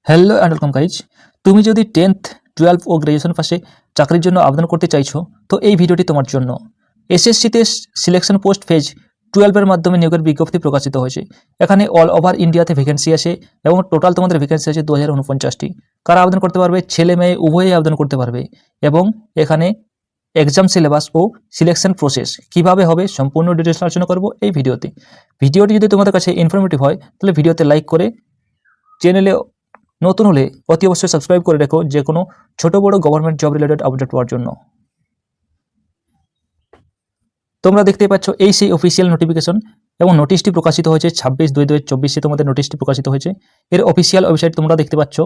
Hello and welcome guys. তুমি যদি 10th 12 ও graduation পাশে চাকরির জন্য আবেদন করতে চাইছো তো এই ভিডিওটি তোমার জন্য। এসএসসিতে সিলেকশন পোস্ট ফেজ 12-এর মাধ্যমে নিয়োগের বিজ্ঞপ্তি প্রকাশিত হয়েছে। এখানে অল ওভার ইন্ডিয়াতে ভ্যাকেন্সি আছে এবং টোটাল তোমাদের ভ্যাকেন্সি আছে 2049টি। কারা আবেদন করতে পারবে? ছেলে মেয়ে উভয়ই আবেদন করতে পারবে। এবং এখানে এক্সাম সিলেবাস ও সিলেকশন প্রসেস কিভাবে হবে সম্পূর্ণ ডিটেলস আলোচনা করব এই ভিডিওতে। ভিডিওটি যদি তোমাদের কাছে ইনফরমেটিভ হয় তাহলে ভিডিওতে লাইক করে চ্যানেলে নতুন হলে অতি অবশ্যই সাবস্ক্রাইব করে রেখো যে কোনো ছোট বড় গভর্নমেন্ট জব রিলেটেড আপডেট পাওয়ার জন্য। তোমরা দেখতেই পাচ্ছ এই সেই অফিসিয়াল নোটিফিকেশন এবং নোটিশটি প্রকাশিত হয়েছে 26/2/2024 তোমাদের নোটিশটি প্রকাশিত হয়েছে। এর অফিসিয়াল ওয়েবসাইট তোমরা দেখতে পাচ্ছ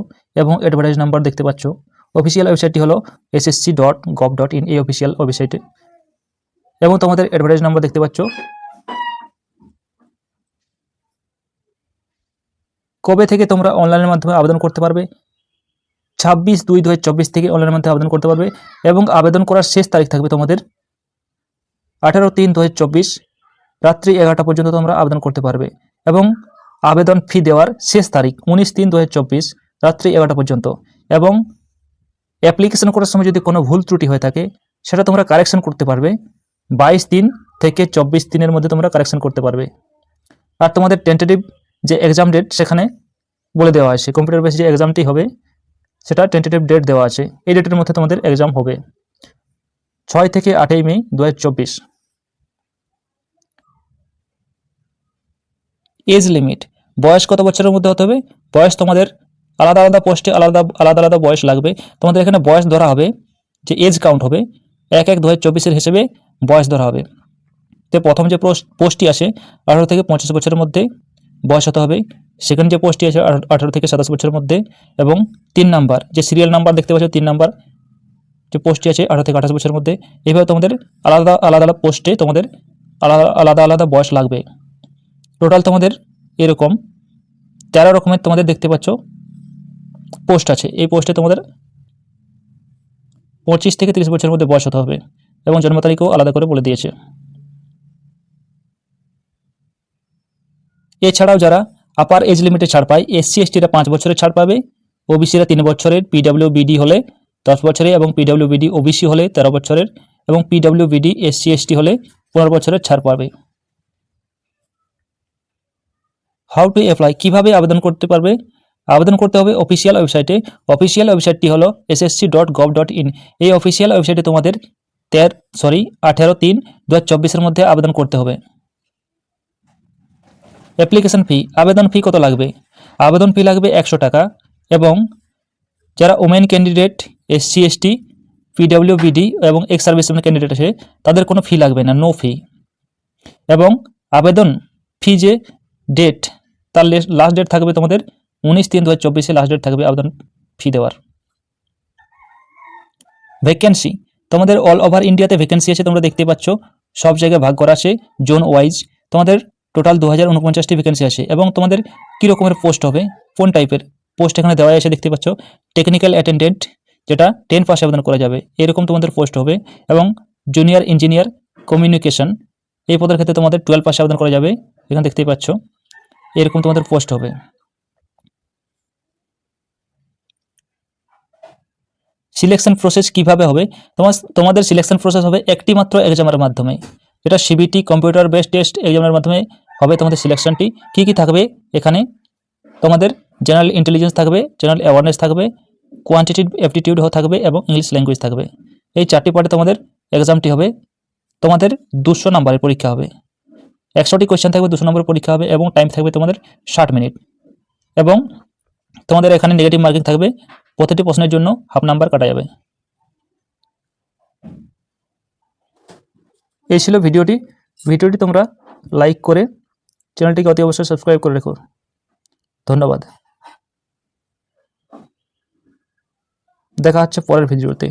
এবং অ্যাডভার্টাইজ নাম্বার দেখতে পাচ্ছ। অফিসিয়াল ওয়েবসাইটটি হলো ssc.gov.in এই অফিসিয়াল ওয়েবসাইটে এবং তোমাদের অ্যাডভার্টাইজ নাম্বার দেখতে পাচ্ছ। কবে থেকে তোমরা অনলাইনের মাধ্যমে আবেদন করতে পারবে? 26/2/2024 থেকে অনলাইনের মাধ্যমে আবেদন করতে পারবে এবং আবেদন করার শেষ তারিখ থাকবে তোমাদের 18/3/2024 রাত্রি 11টা পর্যন্ত তোমরা আবেদন করতে পারবে এবং আবেদন ফি দেওয়ার শেষ তারিখ 19/3/2024 রাত্রি 11টা পর্যন্ত। এবং অ্যাপ্লিকেশন করার সময় যদি কোনো ভুল ত্রুটি হয়ে থাকে সেটা তোমরা কারেকশন করতে পারবে 22 দিন থেকে 24 দিনের মধ্যে তোমরা কারেকশন করতে পারবে। আর তোমাদের টেন্টেটিভ যে এক্সাম ডেট সেখানে বলে দেওয়া আছে, কম্পিউটার বেস যে এক্সামটি হবে সেটা টেন্টেটিভ ডেট দেওয়া আছে। এই ডেটের মধ্যে তোমাদের এক্সাম হবে 6 থেকে 8 মে 2024। এজ লিমিট, বয়স কত বছরের মধ্যে হতে হবে? বয়স তোমাদের আলাদা আলাদা পোস্টে আলাদা আলাদা বয়স লাগবে। তোমাদের এখানে বয়স ধরা হবে, যে এজ কাউন্ট হবে 1/1/2024 হিসেবে বয়স ধরা হবে। তো প্রথম যে পোস্টটি আসে 18 থেকে 25 বছরের মধ্যে বয়স হতে হবে। সেকেন্ড যে পোস্টটি আছে 18 থেকে 27 বছরের মধ্যে। এবং 3 নাম্বার যে সিরিয়াল নাম্বার দেখতে পাচ্ছ, 3 নাম্বার যে পোস্টটি আছে 18 থেকে 28 বছরের মধ্যে। এইভাবে তোমাদের আলাদা আলাদা পোস্টে তোমাদের আলাদা আলাদা বয়স লাগবে। টোটাল তোমাদের এরকম 13 রকমের তোমাদের দেখতে পাচ্ছ পোস্ট আছে। এই পোস্টে তোমাদের 25 থেকে 30 বছরের মধ্যে বয়স হতে হবে এবং জন্ম তারিখও আলাদা করে বলে দিয়েছে। এছাড়াও যারা আপার এজ লিমিটে ছাড় পায়, SC STরা 5 বছরের ছাড় পাবে, ওবিসিরা 3 বছরের, PWBD হলে 10 বছরের এবং PWBD OBC হলে 13 বছরের এবং PWBD SC ST হলে 15 বছরের ছাড় পাবে। হাউ টু অ্যাপ্লাই, কিভাবে আবেদন করতে পারবে? আবেদন করতে হবে অফিসিয়াল ওয়েবসাইটে। অফিসিয়াল ওয়েবসাইটটি হলো ssc.gov.in। এই অফিসিয়াল ওয়েবসাইটে তোমাদের 18/3/2024 মধ্যে আবেদন করতে হবে। অ্যাপ্লিকেশন ফি, আবেদন ফি কত লাগবে? আবেদন ফি লাগবে 100 টাকা এবং যারা women candidate, SC ST, PWBD এবং এক্স সার্ভিসম্যান ক্যান্ডিডেট আছে তাদের কোনো ফি লাগবে না, নো ফি। এবং আবেদন ফি যে ডেট, তার লাস্ট ডেট থাকবে তোমাদের 19/3/2024 লাস্ট ডেট থাকবে আবেদন ফি দেওয়ার। ভ্যাকেন্সি, তোমাদের অল ওভার ইন্ডিয়াতে ভ্যাকেন্সি আছে, তোমরা দেখতে পাচ্ছ সব জায়গায় ভাগ করা আছে জোন ওয়াইজ। তোমাদের টোটাল 2049টি ভ্যাকেন্সি আছে এবং তোমাদের কী রকমের পোস্ট হবে, কোন টাইপের পোস্ট এখানে দেওয়া আছে দেখতে পাচ্ছ। টেকনিক্যাল অ্যাটেন্ডেন্ট, যেটা 10 পাশে আবেদন করা যাবে, এরকম তোমাদের পোস্ট হবে। এবং জুনিয়র ইঞ্জিনিয়ার কমিউনিকেশন, এই পদের ক্ষেত্রে তোমাদের 12 পাশে আবেদন করা যাবে, এখানে দেখতেই পাচ্ছ এরকম তোমাদের পোস্ট হবে। সিলেকশন প্রসেস কিভাবে হবে? তোমাদের সিলেকশন প্রসেস হবে একটি মাত্র এক্সামের মাধ্যমে, যেটা CBT কম্পিউটার বেসড টেস্ট এক্সামের মাধ্যমে হবে তোমাদের সিলেকশনটি। কি কি থাকবে এখানে? তোমাদের জেনারেল ইন্টেলিজেন্স থাকবে, জেনারেল অ্যাওয়ারনেস থাকবে, কোয়ান্টিটিভ অ্যাপটিটিউড থাকবে এবং ইংলিশ ল্যাঙ্গুয়েজ থাকবে। এই 4টি পার্টে তোমাদের এক্সামটি হবে। তোমাদের 200 নম্বরের পরীক্ষা হবে, 100টি কোয়েশ্চেন থাকবে, 200 নম্বরের পরীক্ষা হবে এবং টাইম থাকবে তোমাদের 60 মিনিট। এবং তোমাদের এখানে নেগেটিভ মার্কিং থাকবে, প্রতিটি প্রশ্নের জন্য হাফ নাম্বার কাটা যাবে। এই ছিল ভিডিওটি তোমরা লাইক করে চ্যানেলটিকে অতি অবশ্যই সাবস্ক্রাইব করে রেখো। ধন্যবাদ। দেখা হচ্ছে পরের ভিডিওতে।